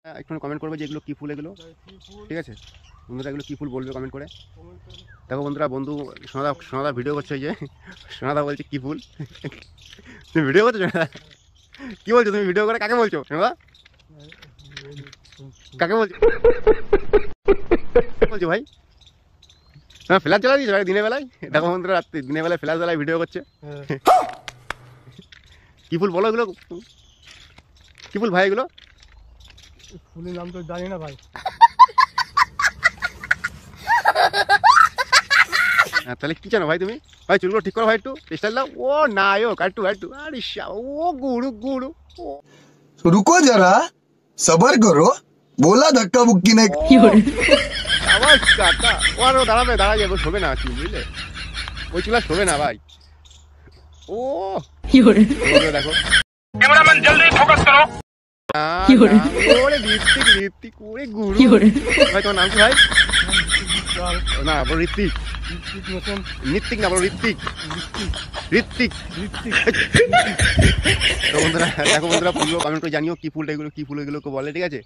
একটু কমেন্ট করবে যে এগুলো কী ফুল এগুলো, ঠিক আছে বন্ধুরা? এগুলো কী ফুল বলবে কমেন্ট করে। দেখো বন্ধুরা, বন্ধু সোনাদা ভিডিও করছে, যে সোনাদা বলছে কী ফুল। তুমি ভিডিও করছো সোনাদা? কী বলছো তুমি ভিডিও করে? কাকে বলছো সোনাদা? কাকে বলছো বলছো ভাই? তোমার ফ্ল্যাশ জ্বালা দিয়েছো ভাই দিনের বেলায়? দেখো বন্ধুরা, রাত্রি দিনের বেলায় ফ্ল্যাশ জ্বালায় ভিডিও করছে। কী ফুল বলো এগুলো? কী ফুল ভাই এগুলো? ফুলের নাম তো জানি না ভাই। তাহলে কি জানো ভাই তুমি? ভাই চুলগুলো ঠিক করো ভাই, একটু স্টাইল দাও। ও নায়ক, একটু একটু আরে ও গুরু গুরু। रुको जरा सबर करो बोला धक्का मुक्की नहीं। আবার কাকা ও আরো দাঁড়াবে, দাঁড়া যাবে, শোবে না চুল, বুঝলে? ওই চুল আর শোবে না ভাই। ও দেখো कैमरामैन जल्दी फोकस करो। ওরে ঋত্বিক, ঋত্বিক ওরে গুরু। ভাই তোমার নাম কি ভাই? না বলো ঋত্বিক। ঋত্বিক না, বলো ঋত্বিক। ঋত্বিক। তো বন্ধুরা দেখো বন্ধুরা, ফুলগুলো কমেন্ট করে জানিও কি ফুলটা এগুলো, কি ফুল এগুলো বলে, ঠিক আছে?